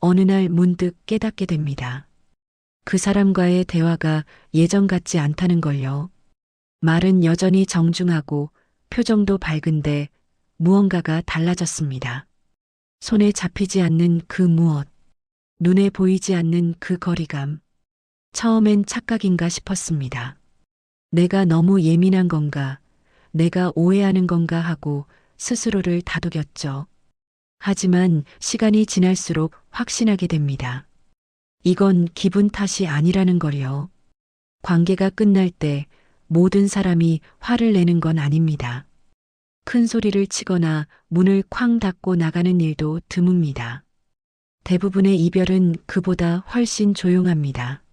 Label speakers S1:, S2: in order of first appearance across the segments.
S1: 어느 날 문득 깨닫게 됩니다. 그 사람과의 대화가 예전 같지 않다는 걸요. 말은 여전히 정중하고 표정도 밝은데 무언가가 달라졌습니다. 손에 잡히지 않는 그 무엇, 눈에 보이지 않는 그 거리감. 처음엔 착각인가 싶었습니다. 내가 너무 예민한 건가, 내가 오해하는 건가 하고 스스로를 다독였죠. 하지만 시간이 지날수록 확신하게 됩니다. 이건 기분 탓이 아니라는 걸요. 관계가 끝날 때 모든 사람이 화를 내는 건 아닙니다. 큰 소리를 치거나 문을 쾅 닫고 나가는 일도 드뭅니다. 대부분의 이별은 그보다 훨씬 조용합니다.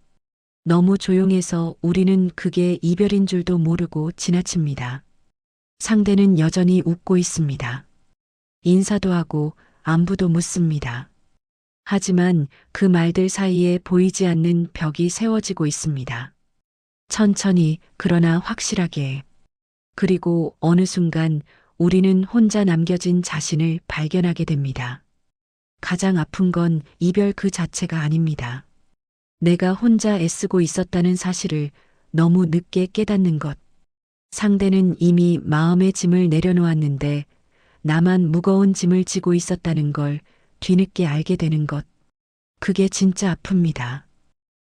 S1: 너무 조용해서 우리는 그게 이별인 줄도 모르고 지나칩니다. 상대는 여전히 웃고 있습니다. 인사도 하고 안부도 묻습니다. 하지만 그 말들 사이에 보이지 않는 벽이 세워지고 있습니다. 천천히 그러나 확실하게. 그리고 어느 순간 우리는 혼자 남겨진 자신을 발견하게 됩니다. 가장 아픈 건 이별 그 자체가 아닙니다. 내가 혼자 애쓰고 있었다는 사실을 너무 늦게 깨닫는 것. 상대는 이미 마음의 짐을 내려놓았는데 나만 무거운 짐을 지고 있었다는 걸 뒤늦게 알게 되는 것. 그게 진짜 아픕니다.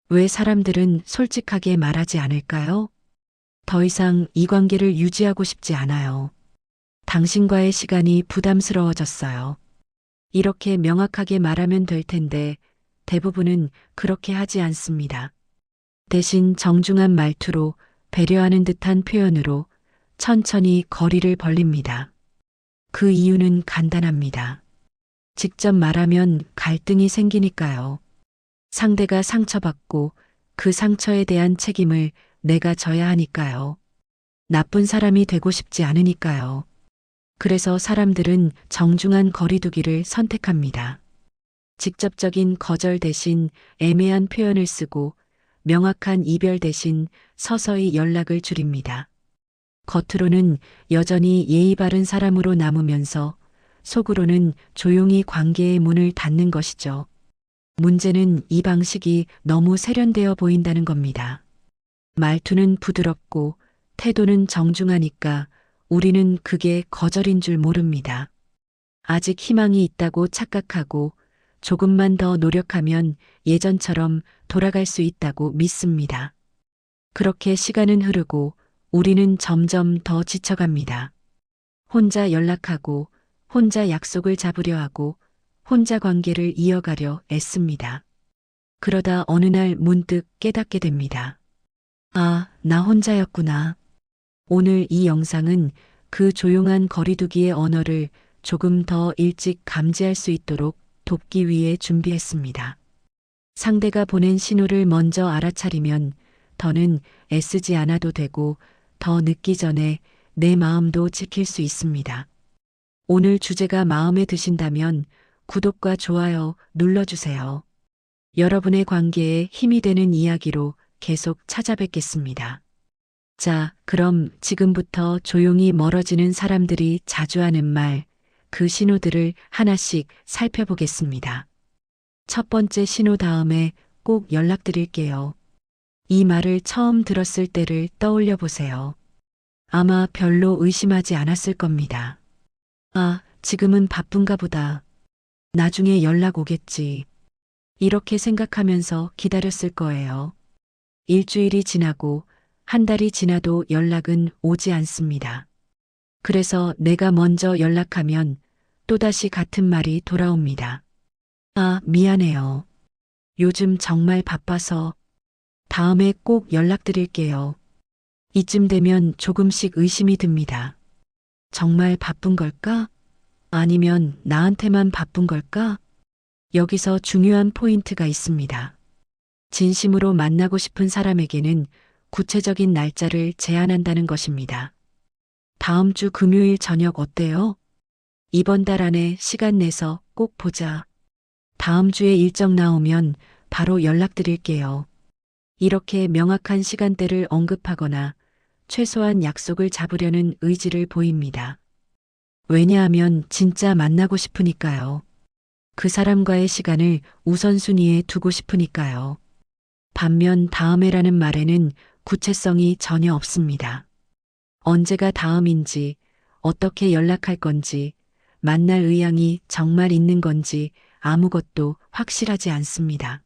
S1: 왜 사람들은 솔직하게 말하지 않을까요? 더 이상 이 관계를 유지하고 싶지 않아요. 당신과의 시간이 부담스러워졌어요. 이렇게 명확하게 말하면 될 텐데 대부분은 그렇게 하지 않습니다. 대신 정중한 말투로 배려하는 듯한 표현으로 천천히 거리를 벌립니다. 그 이유는 간단합니다. 직접 말하면 갈등이 생기니까요. 상대가 상처받고 그 상처에 대한 책임을 내가 져야 하니까요. 나쁜 사람이 되고 싶지 않으니까요. 그래서 사람들은 정중한 거리두기를 선택합니다. 직접적인 거절 대신 애매한 표현을 쓰고 명확한 이별 대신 서서히 연락을 줄입니다. 겉으로는 여전히 예의 바른 사람으로 남으면서 속으로는 조용히 관계의 문을 닫는 것이죠. 문제는 이 방식이 너무 세련되어 보인다는 겁니다. 말투는 부드럽고 태도는 정중하니까 우리는 그게 거절인 줄 모릅니다. 아직 희망이 있다고 착각하고 조금만 더 노력하면 예전처럼 돌아갈 수 있다고 믿습니다. 그렇게 시간은 흐르고 우리는 점점 더 지쳐갑니다. 혼자 연락하고 혼자 약속을 잡으려 하고 혼자 관계를 이어가려 애씁니다. 그러다 어느 날 문득 깨닫게 됩니다. 아, 나 혼자였구나. 오늘 이 영상은 그 조용한 거리두기의 언어를 조금 더 일찍 감지할 수 있도록 돕기 위해 준비했습니다. 상대가 보낸 신호를 먼저 알아차리면 더는 애쓰지 않아도 되고 더 늦기 전에 내 마음도 지킬 수 있습니다. 오늘 주제가 마음에 드신다면 구독과 좋아요 눌러주세요. 여러분의 관계에 힘이 되는 이야기로 계속 찾아뵙겠습니다. 자, 그럼 지금부터 조용히 멀어지는 사람들이 자주 하는 말, 그 신호들을 하나씩 살펴보겠습니다. 첫 번째 신호 다음에 꼭 연락드릴게요. 이 말을 처음 들었을 때를 떠올려 보세요. 아마 별로 의심하지 않았을 겁니다. 아, 지금은 바쁜가 보다. 나중에 연락 오겠지. 이렇게 생각하면서 기다렸을 거예요. 일주일이 지나고 한 달이 지나도 연락은 오지 않습니다. 그래서 내가 먼저 연락하면 또다시 같은 말이 돌아옵니다. 아, 미안해요. 요즘 정말 바빠서 다음에 꼭 연락드릴게요. 이쯤 되면 조금씩 의심이 듭니다. 정말 바쁜 걸까? 아니면 나한테만 바쁜 걸까? 여기서 중요한 포인트가 있습니다. 진심으로 만나고 싶은 사람에게는 구체적인 날짜를 제안한다는 것입니다. 다음 주 금요일 저녁 어때요? 이번 달 안에 시간 내서 꼭 보자. 다음 주에 일정 나오면 바로 연락드릴게요. 이렇게 명확한 시간대를 언급하거나 최소한 약속을 잡으려는 의지를 보입니다. 왜냐하면 진짜 만나고 싶으니까요. 그 사람과의 시간을 우선순위에 두고 싶으니까요. 반면 다음에라는 말에는 구체성이 전혀 없습니다. 언제가 다음인지, 어떻게 연락할 건지, 만날 의향이 정말 있는 건지 아무것도 확실하지 않습니다.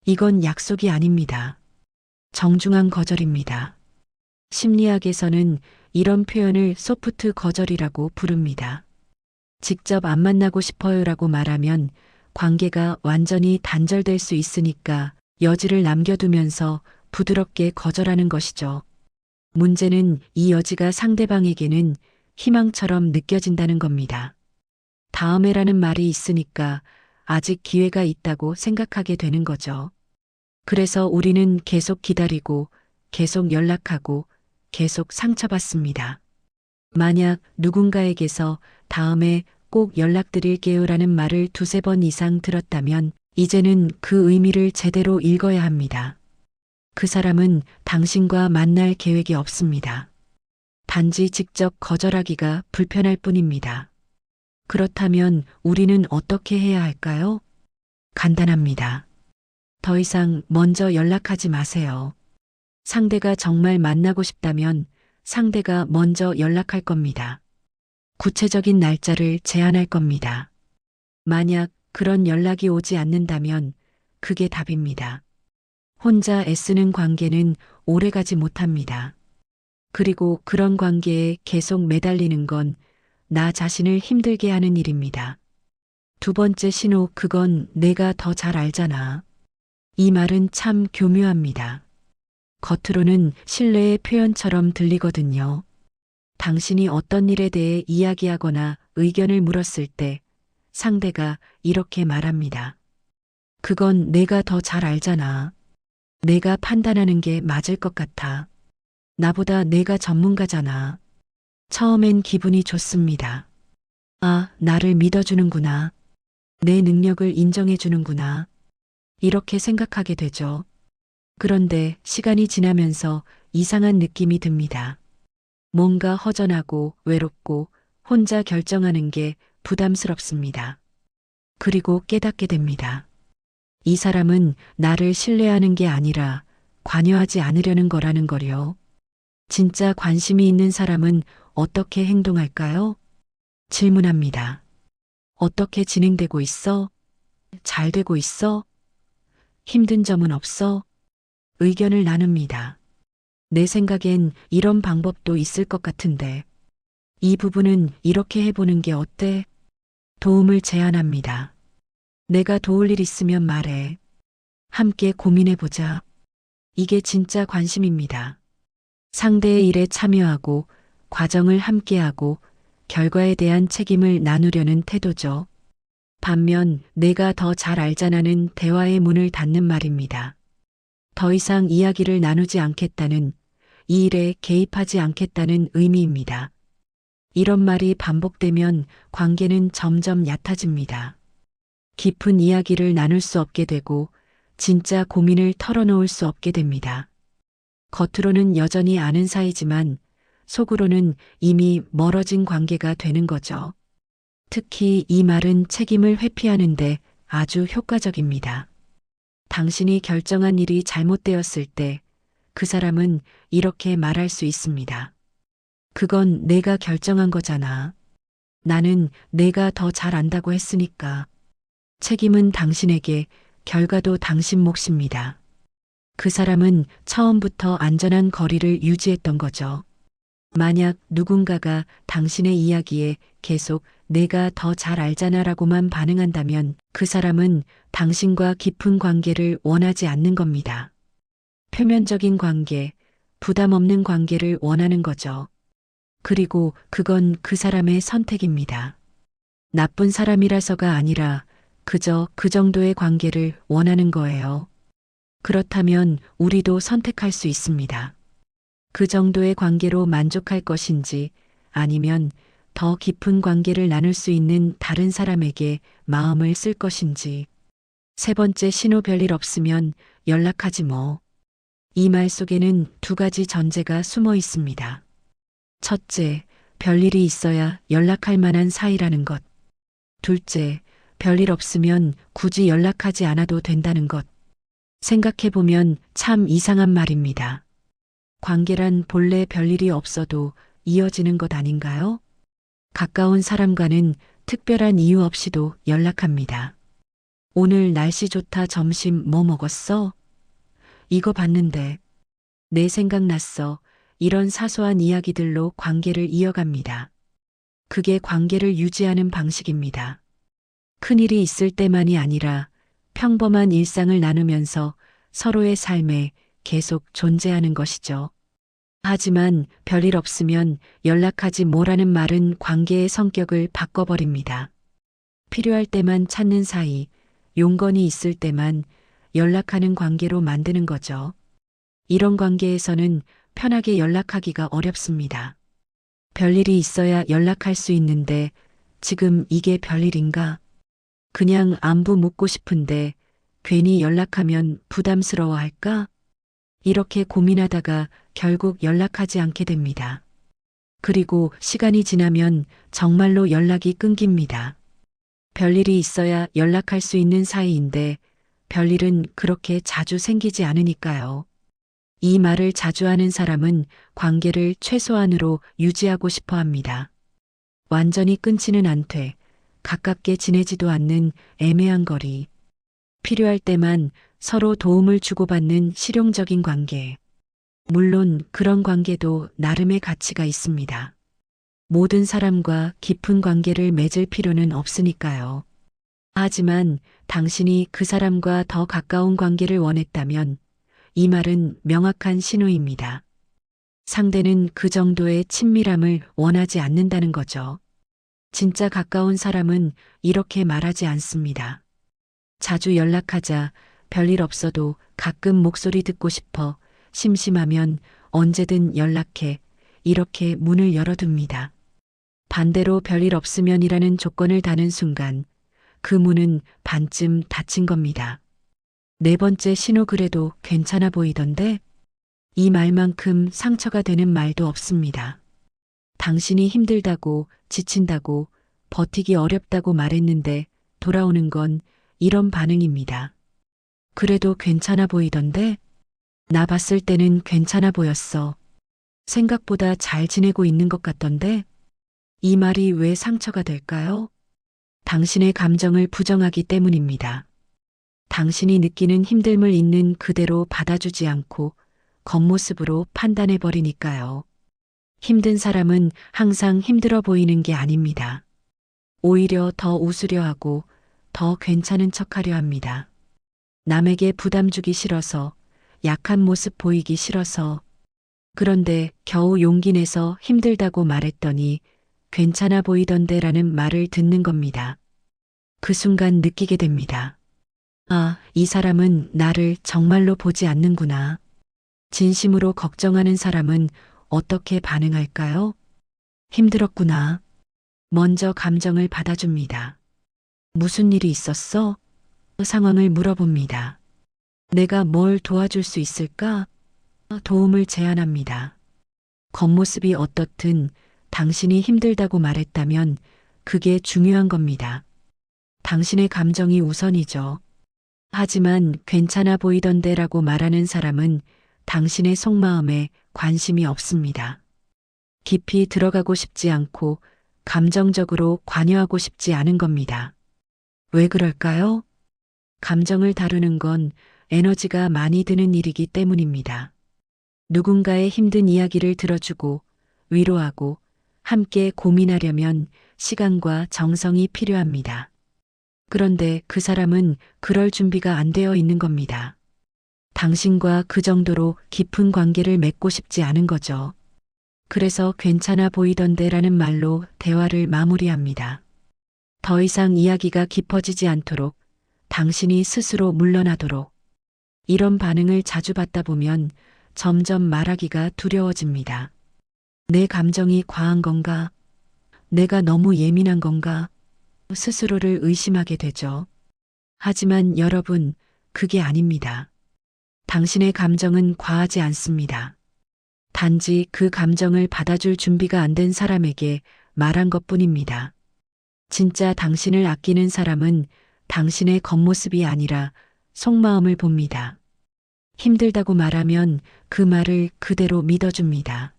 S1: 이건 약속이 아닙니다. 정중한 거절입니다. 심리학에서는 이런 표현을 소프트 거절이라고 부릅니다. 직접 안 만나고 싶어요라고 말하면 관계가 완전히 단절될 수 있으니까 여지를 남겨두면서 부드럽게 거절하는 것이죠. 문제는 이 여지가 상대방에게는 희망처럼 느껴진다는 겁니다. 다음에라는 말이 있으니까 아직 기회가 있다고 생각하게 되는 거죠. 그래서 우리는 계속 기다리고, 계속 연락하고, 계속 상처받습니다. 만약 누군가에게서 다음에 꼭 연락드릴게요라는 말을 두세 번 이상 들었다면 이제는 그 의미를 제대로 읽어야 합니다. 그 사람은 당신과 만날 계획이 없습니다. 단지 직접 거절하기가 불편할 뿐입니다. 그렇다면 우리는 어떻게 해야 할까요? 간단합니다. 더 이상 먼저 연락하지 마세요. 상대가 정말 만나고 싶다면 상대가 먼저 연락할 겁니다. 구체적인 날짜를 제안할 겁니다. 만약 그런 연락이 오지 않는다면 그게 답입니다. 혼자 애쓰는 관계는 오래가지 못합니다. 그리고 그런 관계에 계속 매달리는 건 나 자신을 힘들게 하는 일입니다. 두 번째 신호, 그건 내가 더 잘 알잖아. 이 말은 참 교묘합니다. 겉으로는 신뢰의 표현처럼 들리거든요. 당신이 어떤 일에 대해 이야기하거나 의견을 물었을 때 상대가 이렇게 말합니다. 그건 내가 더 잘 알잖아. 내가 판단하는 게 맞을 것 같아. 나보다 내가 전문가잖아. 처음엔 기분이 좋습니다. 아, 나를 믿어주는구나. 내 능력을 인정해주는구나. 이렇게 생각하게 되죠. 그런데 시간이 지나면서 이상한 느낌이 듭니다. 뭔가 허전하고 외롭고 혼자 결정하는 게 부담스럽습니다. 그리고 깨닫게 됩니다. 이 사람은 나를 신뢰하는 게 아니라 관여하지 않으려는 거라는 거요. 진짜 관심이 있는 사람은 어떻게 행동할까요? 질문합니다. 어떻게 진행되고 있어? 잘 되고 있어? 힘든 점은 없어? 의견을 나눕니다. 내 생각엔 이런 방법도 있을 것 같은데. 이 부분은 이렇게 해보는 게 어때? 도움을 제안합니다. 내가 도울 일 있으면 말해. 함께 고민해보자. 이게 진짜 관심입니다. 상대의 일에 참여하고 과정을 함께하고 결과에 대한 책임을 나누려는 태도죠. 반면 내가 더 잘 알잖아는 대화의 문을 닫는 말입니다. 더 이상 이야기를 나누지 않겠다는, 이 일에 개입하지 않겠다는 의미입니다. 이런 말이 반복되면 관계는 점점 얕아집니다. 깊은 이야기를 나눌 수 없게 되고 진짜 고민을 털어놓을 수 없게 됩니다. 겉으로는 여전히 아는 사이지만 속으로는 이미 멀어진 관계가 되는 거죠. 특히 이 말은 책임을 회피하는데 아주 효과적입니다. 당신이 결정한 일이 잘못되었을 때 그 사람은 이렇게 말할 수 있습니다. 그건 내가 결정한 거잖아. 나는 내가 더 잘 안다고 했으니까. 책임은 당신에게, 결과도 당신 몫입니다. 그 사람은 처음부터 안전한 거리를 유지했던 거죠. 만약 누군가가 당신의 이야기에 계속 내가 더 잘 알잖아라고만 반응한다면 그 사람은 당신과 깊은 관계를 원하지 않는 겁니다. 표면적인 관계, 부담 없는 관계를 원하는 거죠. 그리고 그건 그 사람의 선택입니다. 나쁜 사람이라서가 아니라 그저 그 정도의 관계를 원하는 거예요. 그렇다면 우리도 선택할 수 있습니다. 그 정도의 관계로 만족할 것인지 아니면 더 깊은 관계를 나눌 수 있는 다른 사람에게 마음을 쓸 것인지. 세 번째 신호, 별일 없으면 연락하지 뭐. 이 말 속에는 두 가지 전제가 숨어 있습니다. 첫째, 별일이 있어야 연락할 만한 사이라는 것. 둘째, 별일 없으면 굳이 연락하지 않아도 된다는 것. 생각해보면 참 이상한 말입니다. 관계란 본래 별일이 없어도 이어지는 것 아닌가요? 가까운 사람과는 특별한 이유 없이도 연락합니다. 오늘 날씨 좋다. 점심 뭐 먹었어? 이거 봤는데. 내 생각났어. 이런 사소한 이야기들로 관계를 이어갑니다. 그게 관계를 유지하는 방식입니다. 큰일이 있을 때만이 아니라 평범한 일상을 나누면서 서로의 삶에 계속 존재하는 것이죠. 하지만 별일 없으면 연락하지 뭐라는 말은 관계의 성격을 바꿔버립니다. 필요할 때만 찾는 사이, 용건이 있을 때만 연락하는 관계로 만드는 거죠. 이런 관계에서는 편하게 연락하기가 어렵습니다. 별일이 있어야 연락할 수 있는데 지금 이게 별일인가? 그냥 안부 묻고 싶은데 괜히 연락하면 부담스러워할까? 이렇게 고민하다가 결국 연락하지 않게 됩니다. 그리고 시간이 지나면 정말로 연락이 끊깁니다. 별일이 있어야 연락할 수 있는 사이인데 별일은 그렇게 자주 생기지 않으니까요. 이 말을 자주 하는 사람은 관계를 최소한으로 유지하고 싶어 합니다. 완전히 끊지는 않되 가깝게 지내지도 않는 애매한 거리. 필요할 때만 서로 도움을 주고받는 실용적인 관계. 물론 그런 관계도 나름의 가치가 있습니다. 모든 사람과 깊은 관계를 맺을 필요는 없으니까요. 하지만 당신이 그 사람과 더 가까운 관계를 원했다면 이 말은 명확한 신호입니다. 상대는 그 정도의 친밀함을 원하지 않는다는 거죠. 진짜 가까운 사람은 이렇게 말하지 않습니다. 자주 연락하자, 별일 없어도 가끔 목소리 듣고 싶어, 심심하면 언제든 연락해, 이렇게 문을 열어둡니다. 반대로 별일 없으면이라는 조건을 다는 순간 그 문은 반쯤 닫힌 겁니다. 네 번째 신호 그래도 괜찮아 보이던데? 이 말만큼 상처가 되는 말도 없습니다. 당신이 힘들다고, 지친다고, 버티기 어렵다고 말했는데 돌아오는 건 이런 반응입니다. 그래도 괜찮아 보이던데? 나 봤을 때는 괜찮아 보였어. 생각보다 잘 지내고 있는 것 같던데? 이 말이 왜 상처가 될까요? 당신의 감정을 부정하기 때문입니다. 당신이 느끼는 힘듦을 있는 그대로 받아주지 않고 겉모습으로 판단해버리니까요. 힘든 사람은 항상 힘들어 보이는 게 아닙니다. 오히려 더 웃으려 하고 더 괜찮은 척하려 합니다. 남에게 부담 주기 싫어서, 약한 모습 보이기 싫어서. 그런데 겨우 용기 내서 힘들다고 말했더니 괜찮아 보이던데라는 말을 듣는 겁니다. 그 순간 느끼게 됩니다. 아, 이 사람은 나를 정말로 보지 않는구나. 진심으로 걱정하는 사람은 어떻게 반응할까요? 힘들었구나. 먼저 감정을 받아줍니다. 무슨 일이 있었어? 상황을 물어봅니다. 내가 뭘 도와줄 수 있을까? 도움을 제안합니다. 겉모습이 어떻든 당신이 힘들다고 말했다면 그게 중요한 겁니다. 당신의 감정이 우선이죠. 하지만 괜찮아 보이던데라고 말하는 사람은 당신의 속마음에 관심이 없습니다. 깊이 들어가고 싶지 않고 감정적으로 관여하고 싶지 않은 겁니다. 왜 그럴까요? 감정을 다루는 건 에너지가 많이 드는 일이기 때문입니다. 누군가의 힘든 이야기를 들어주고 위로하고 함께 고민하려면 시간과 정성이 필요합니다. 그런데 그 사람은 그럴 준비가 안 되어 있는 겁니다. 당신과 그 정도로 깊은 관계를 맺고 싶지 않은 거죠. 그래서 괜찮아 보이던데라는 말로 대화를 마무리합니다. 더 이상 이야기가 깊어지지 않도록, 당신이 스스로 물러나도록. 이런 반응을 자주 받다 보면 점점 말하기가 두려워집니다. 내 감정이 과한 건가? 내가 너무 예민한 건가? 스스로를 의심하게 되죠. 하지만 여러분, 그게 아닙니다. 당신의 감정은 과하지 않습니다. 단지 그 감정을 받아줄 준비가 안 된 사람에게 말한 것뿐입니다. 진짜 당신을 아끼는 사람은 당신의 겉모습이 아니라 속마음을 봅니다. 힘들다고 말하면 그 말을 그대로 믿어줍니다.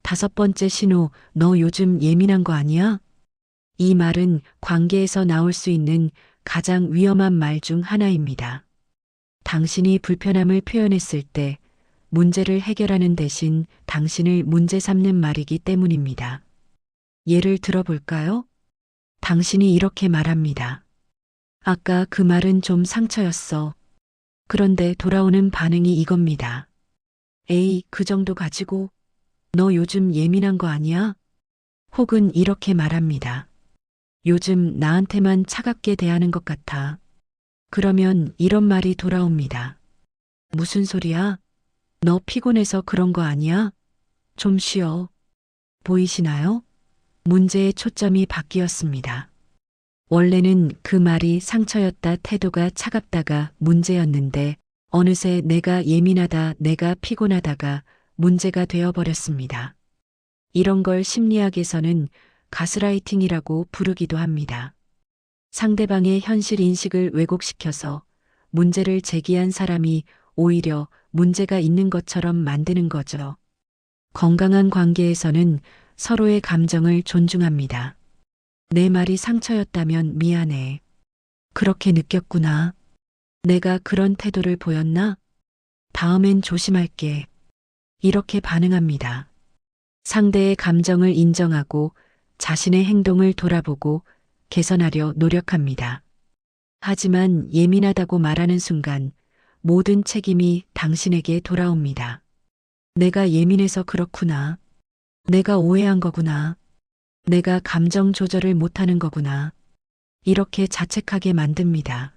S1: 다섯 번째 신호, 너 요즘 예민한 거 아니야? 이 말은 관계에서 나올 수 있는 가장 위험한 말 중 하나입니다. 당신이 불편함을 표현했을 때 문제를 해결하는 대신 당신을 문제 삼는 말이기 때문입니다. 예를 들어볼까요? 당신이 이렇게 말합니다. 아까 그 말은 좀 상처였어. 그런데 돌아오는 반응이 이겁니다. 에이, 그 정도 가지고 너 요즘 예민한 거 아니야? 혹은 이렇게 말합니다. 요즘 나한테만 차갑게 대하는 것 같아. 그러면 이런 말이 돌아옵니다. 무슨 소리야? 너 피곤해서 그런 거 아니야? 좀 쉬어. 보이시나요? 문제의 초점이 바뀌었습니다. 원래는 그 말이 상처였다, 태도가 차갑다가 문제였는데 어느새 내가 예민하다, 내가 피곤하다가 문제가 되어버렸습니다. 이런 걸 심리학에서는 가스라이팅이라고 부르기도 합니다. 상대방의 현실 인식을 왜곡시켜서 문제를 제기한 사람이 오히려 문제가 있는 것처럼 만드는 거죠. 건강한 관계에서는 서로의 감정을 존중합니다. 내 말이 상처였다면 미안해. 그렇게 느꼈구나. 내가 그런 태도를 보였나? 다음엔 조심할게. 이렇게 반응합니다. 상대의 감정을 인정하고 자신의 행동을 돌아보고 개선하려 노력합니다. 하지만 예민하다고 말하는 순간 모든 책임이 당신에게 돌아옵니다. 내가 예민해서 그렇구나. 내가 오해한 거구나. 내가 감정 조절을 못하는 거구나. 이렇게 자책하게 만듭니다.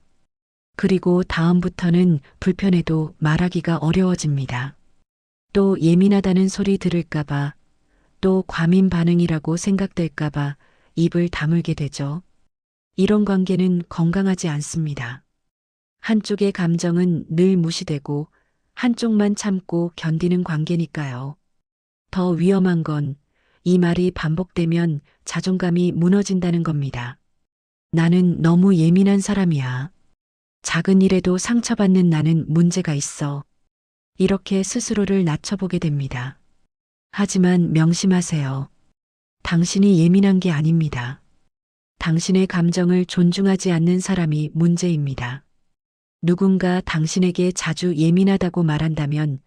S1: 그리고 다음부터는 불편해도 말하기가 어려워집니다. 또 예민하다는 소리 들을까봐, 또 과민 반응이라고 생각될까봐 입을 다물게 되죠. 이런 관계는 건강하지 않습니다. 한쪽의 감정은 늘 무시되고 한쪽만 참고 견디는 관계니까요. 더 위험한 건 이 말이 반복되면 자존감이 무너진다는 겁니다. 나는 너무 예민한 사람이야. 작은 일에도 상처받는 나는 문제가 있어. 이렇게 스스로를 낮춰보게 됩니다. 하지만 명심하세요. 당신이 예민한 게 아닙니다. 당신의 감정을 존중하지 않는 사람이 문제입니다. 누군가 당신에게 자주 예민하다고 말한다면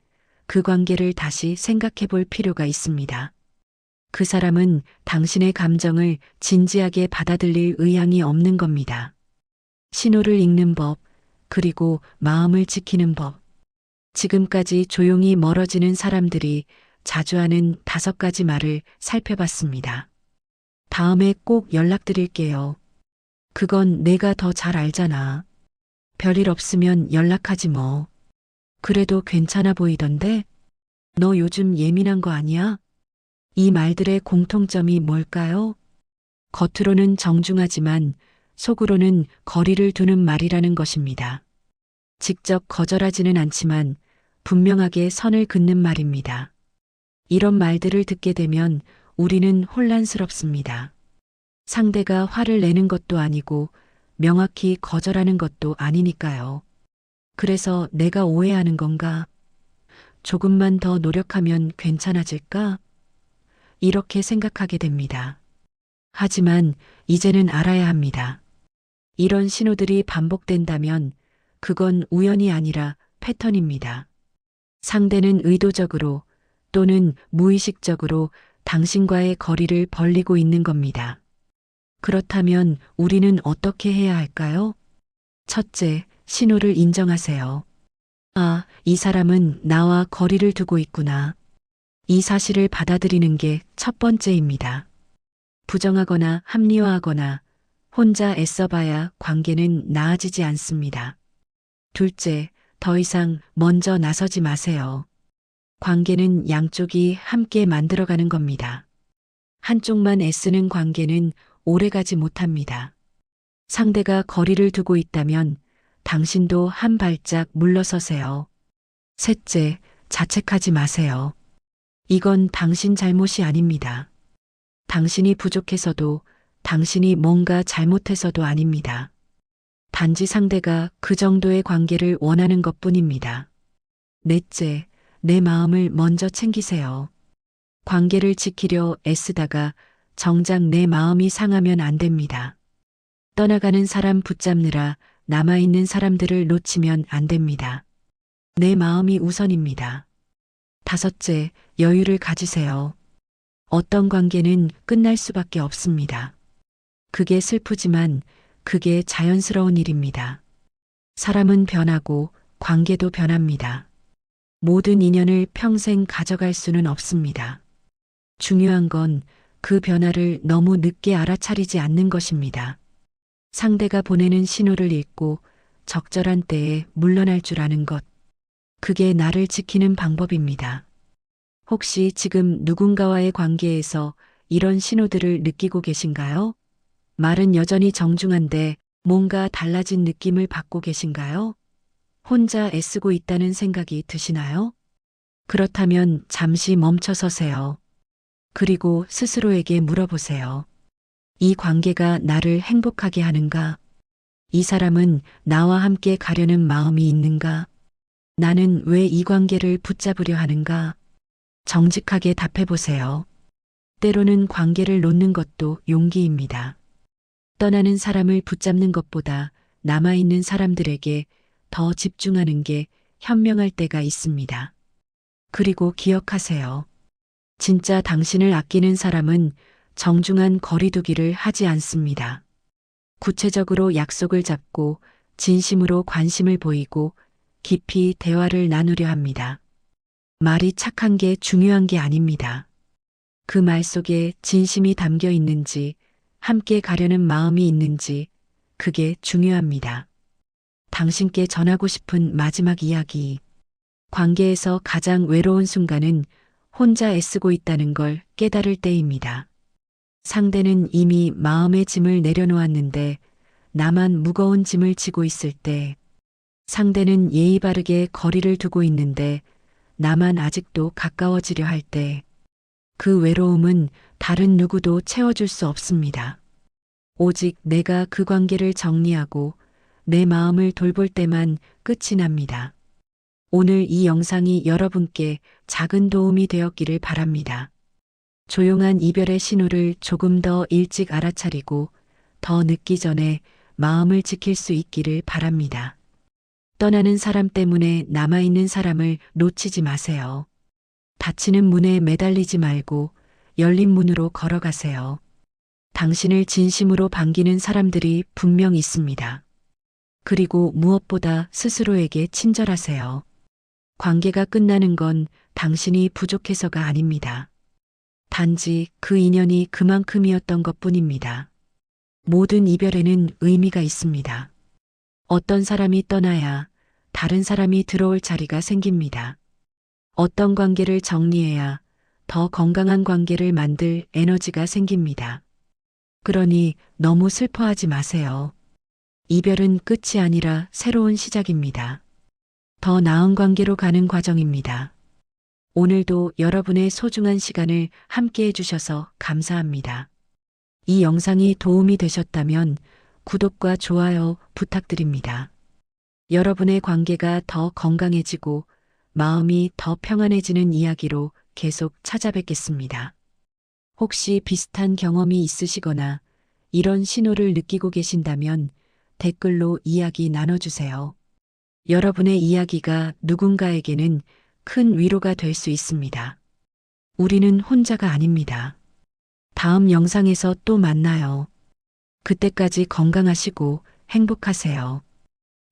S1: 그 관계를 다시 생각해 볼 필요가 있습니다. 그 사람은 당신의 감정을 진지하게 받아들일 의향이 없는 겁니다. 신호를 읽는 법, 그리고 마음을 지키는 법. 지금까지 조용히 멀어지는 사람들이 자주 하는 5가지 말을 살펴봤습니다. 다음에 꼭 연락드릴게요. 그건 내가 더 잘 알잖아. 별일 없으면 연락하지 뭐. 그래도 괜찮아 보이던데? 너 요즘 예민한 거 아니야? 이 말들의 공통점이 뭘까요? 겉으로는 정중하지만 속으로는 거리를 두는 말이라는 것입니다. 직접 거절하지는 않지만 분명하게 선을 긋는 말입니다. 이런 말들을 듣게 되면 우리는 혼란스럽습니다. 상대가 화를 내는 것도 아니고 명확히 거절하는 것도 아니니까요. 그래서 내가 오해하는 건가? 조금만 더 노력하면 괜찮아질까? 이렇게 생각하게 됩니다. 하지만 이제는 알아야 합니다. 이런 신호들이 반복된다면 그건 우연이 아니라 패턴입니다. 상대는 의도적으로 또는 무의식적으로 당신과의 거리를 벌리고 있는 겁니다. 그렇다면 우리는 어떻게 해야 할까요? 첫째, 신호를 인정하세요. 아, 이 사람은 나와 거리를 두고 있구나. 이 사실을 받아들이는 게 첫 번째입니다. 부정하거나 합리화하거나 혼자 애써봐야 관계는 나아지지 않습니다. 둘째, 더 이상 먼저 나서지 마세요. 관계는 양쪽이 함께 만들어가는 겁니다. 한쪽만 애쓰는 관계는 오래가지 못합니다. 상대가 거리를 두고 있다면 당신도 한 발짝 물러서세요. 셋째, 자책하지 마세요. 이건 당신 잘못이 아닙니다. 당신이 부족해서도 당신이 뭔가 잘못해서도 아닙니다. 단지 상대가 그 정도의 관계를 원하는 것 뿐입니다. 넷째, 내 마음을 먼저 챙기세요. 관계를 지키려 애쓰다가 정작 내 마음이 상하면 안 됩니다. 떠나가는 사람 붙잡느라 남아있는 사람들을 놓치면 안 됩니다. 내 마음이 우선입니다. 다섯째, 여유를 가지세요. 어떤 관계는 끝날 수밖에 없습니다. 그게 슬프지만 그게 자연스러운 일입니다. 사람은 변하고 관계도 변합니다. 모든 인연을 평생 가져갈 수는 없습니다. 중요한 건 그 변화를 너무 늦게 알아차리지 않는 것입니다. 상대가 보내는 신호를 읽고 적절한 때에 물러날 줄 아는 것. 그게 나를 지키는 방법입니다. 혹시 지금 누군가와의 관계에서 이런 신호들을 느끼고 계신가요? 말은 여전히 정중한데 뭔가 달라진 느낌을 받고 계신가요? 혼자 애쓰고 있다는 생각이 드시나요? 그렇다면 잠시 멈춰 서세요. 그리고 스스로에게 물어보세요. 이 관계가 나를 행복하게 하는가? 이 사람은 나와 함께 가려는 마음이 있는가? 나는 왜 이 관계를 붙잡으려 하는가? 정직하게 답해보세요. 때로는 관계를 놓는 것도 용기입니다. 떠나는 사람을 붙잡는 것보다 남아있는 사람들에게 더 집중하는 게 현명할 때가 있습니다. 그리고 기억하세요. 진짜 당신을 아끼는 사람은 정중한 거리두기를 하지 않습니다. 구체적으로 약속을 잡고 진심으로 관심을 보이고 깊이 대화를 나누려 합니다. 말이 착한 게 중요한 게 아닙니다. 그 말 속에 진심이 담겨 있는지, 함께 가려는 마음이 있는지, 그게 중요합니다. 당신께 전하고 싶은 마지막 이야기. 관계에서 가장 외로운 순간은 혼자 애쓰고 있다는 걸 깨달을 때입니다. 상대는 이미 마음의 짐을 내려놓았는데 나만 무거운 짐을 지고 있을 때, 상대는 예의 바르게 거리를 두고 있는데 나만 아직도 가까워지려 할 때, 그 외로움은 다른 누구도 채워줄 수 없습니다. 오직 내가 그 관계를 정리하고 내 마음을 돌볼 때만 끝이 납니다. 오늘 이 영상이 여러분께 작은 도움이 되었기를 바랍니다. 조용한 이별의 신호를 조금 더 일찍 알아차리고 더 늦기 전에 마음을 지킬 수 있기를 바랍니다. 떠나는 사람 때문에 남아있는 사람을 놓치지 마세요. 닫히는 문에 매달리지 말고 열린 문으로 걸어가세요. 당신을 진심으로 반기는 사람들이 분명 있습니다. 그리고 무엇보다 스스로에게 친절하세요. 관계가 끝나는 건 당신이 부족해서가 아닙니다. 단지 그 인연이 그만큼이었던 것 뿐입니다. 모든 이별에는 의미가 있습니다. 어떤 사람이 떠나야 다른 사람이 들어올 자리가 생깁니다. 어떤 관계를 정리해야 더 건강한 관계를 만들 에너지가 생깁니다. 그러니 너무 슬퍼하지 마세요. 이별은 끝이 아니라 새로운 시작입니다. 더 나은 관계로 가는 과정입니다. 오늘도 여러분의 소중한 시간을 함께 해주셔서 감사합니다. 이 영상이 도움이 되셨다면 구독과 좋아요 부탁드립니다. 여러분의 관계가 더 건강해지고 마음이 더 평안해지는 이야기로 계속 찾아뵙겠습니다. 혹시 비슷한 경험이 있으시거나 이런 신호를 느끼고 계신다면 댓글로 이야기 나눠주세요. 여러분의 이야기가 누군가에게는 큰 위로가 될 수 있습니다. 우리는 혼자가 아닙니다. 다음 영상에서 또 만나요. 그때까지 건강하시고 행복하세요.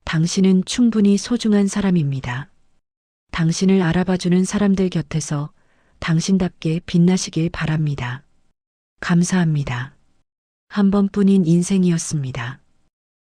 S1: 당신은 충분히 소중한 사람입니다. 당신을 알아봐주는 사람들 곁에서 당신답게 빛나시길 바랍니다. 감사합니다. 한 번뿐인 인생이었습니다.